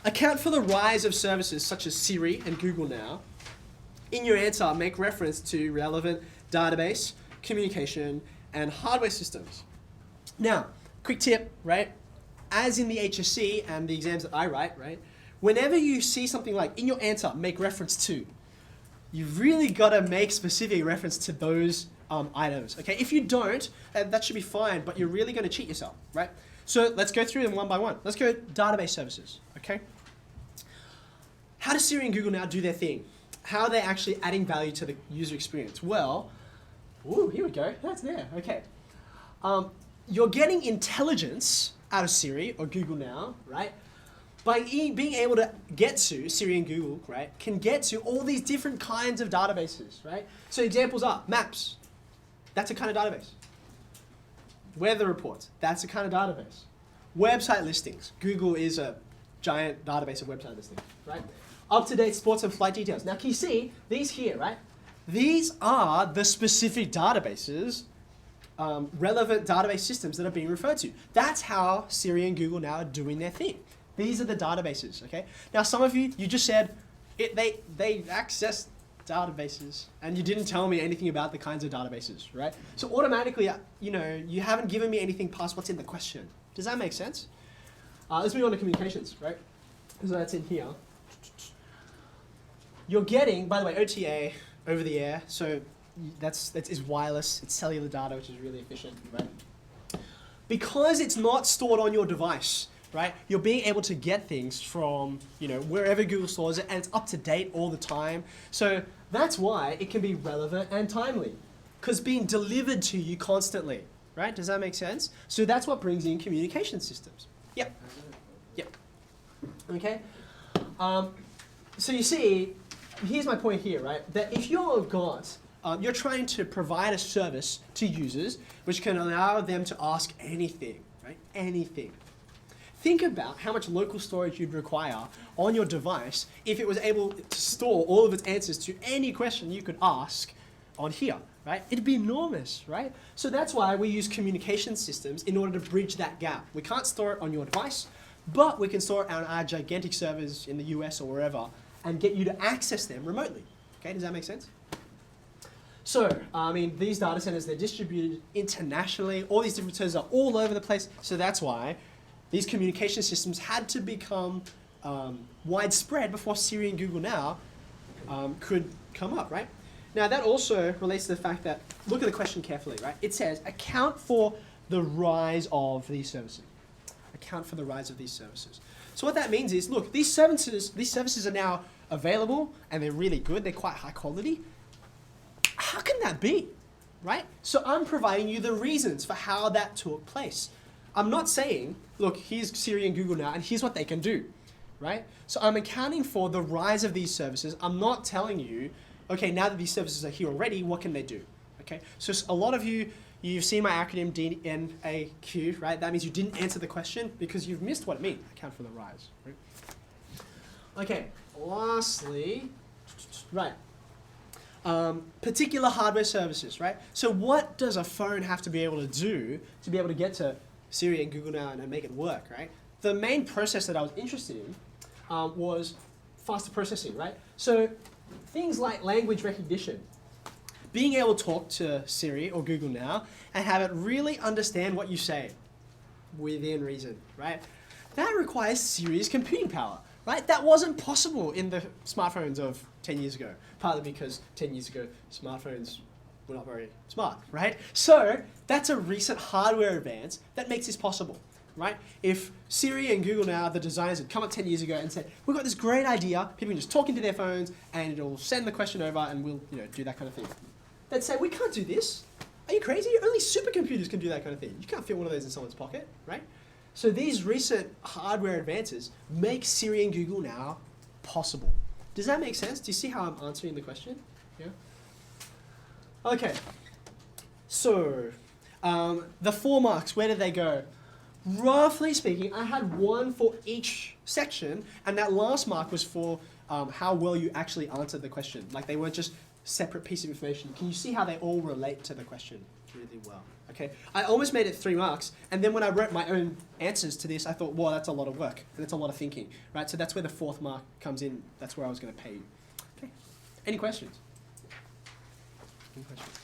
Account for the rise of services such as Siri and Google Now. In your answer, make reference to relevant database, communication, and hardware systems. Now, quick tip, right? As in the HSC and the exams that I write, right? Whenever you see something like in your answer, make reference to, you've really got to make specific reference to those items. Okay, if you don't, that should be fine, but you're really going to cheat yourself, right? So let's go through them one by one. Let's go database services, okay? How does Siri and Google Now do their thing? How are they actually adding value to the user experience? Well, ooh, here we go, that's there, okay. You're getting intelligence out of Siri or Google Now, right? By being able to get to, Siri and Google, right, can get to all these different kinds of databases, right? So examples are maps, that's a kind of database. Weather reports, that's a kind of database. Website listings, Google is a giant database of website listings, right? Up-to-date sports and flight details. Now can you see these here, right? These are the specific databases, relevant database systems that are being referred to. That's how Siri and Google Now are doing their thing. These are the databases, okay? Now some of you just said they access databases and you didn't tell me anything about the kinds of databases, right? So automatically, you haven't given me anything past what's in the question. Does that make sense? Let's move on to communications, right? So that's in here. You're getting, by the way, OTA, over the air, so that is wireless, it's cellular data, which is really efficient, right? Because it's not stored on your device, right? You're being able to get things from, wherever Google stores it, and it's up to date all the time. So that's why it can be relevant and timely, because being delivered to you constantly, right? Does that make sense? So that's what brings in communication systems. Yep. Okay. So you see, here's my point here, right? That if you're trying to provide a service to users which can allow them to ask anything, right? Anything. Think about how much local storage you'd require on your device if it was able to store all of its answers to any question you could ask on here, right? It'd be enormous, right? So that's why we use communication systems in order to bridge that gap. We can't store it on your device, but we can store it on our gigantic servers in the US or wherever and get you to access them remotely. Okay, does that make sense? So, these data centers, they're distributed internationally. All these different servers are all over the place. So that's why these communication systems had to become widespread before Siri and Google Now could come up, right? Now that also relates to the fact that, look at the question carefully, right? It says, account for the rise of these services. Account for the rise of these services. So what that means is, look, these services are now available and they're really good, they're quite high quality. How can that be, right? So I'm providing you the reasons for how that took place. I'm not saying, look, here's Siri and Google Now and here's what they can do, right? So I'm accounting for the rise of these services. I'm not telling you, okay, now that these services are here already, what can they do, okay? So a lot of you've seen my acronym DNAQ, right? That means you didn't answer the question because you've missed what it means, account for the rise, right? Okay, lastly, right. Particular hardware services, right? So what does a phone have to be able to do to be able to get to Siri and Google Now and make it work, right? The main process that I was interested in was faster processing, right? So things like language recognition, being able to talk to Siri or Google Now and have it really understand what you say within reason, right? That requires serious computing power, right? That wasn't possible in the smartphones of 10 years ago, partly because 10 years ago, smartphones were not very smart, right? So that's a recent hardware advance that makes this possible, right? If Siri and Google Now, the designers, had come up 10 years ago and said, we've got this great idea, people can just talk into their phones and it'll send the question over and we'll do that kind of thing. They'd say, we can't do this. Are you crazy? Only supercomputers can do that kind of thing. You can't fit one of those in someone's pocket, right? So these recent hardware advances make Siri and Google Now possible. Does that make sense? Do you see how I'm answering the question? Yeah. Okay. So the 4 marks, where did they go? Roughly speaking, I had one for each section, and that last mark was for how well you actually answered the question. Like they weren't just separate piece of information. Can you see how they all relate to the question? really well. Okay, I almost made it 3 marks, and then when I wrote my own answers to this, I thought, wow, that's a lot of work, and it's a lot of thinking, right? So that's where the 4th mark comes in. That's where I was going to pay you. Okay, any questions? Any questions?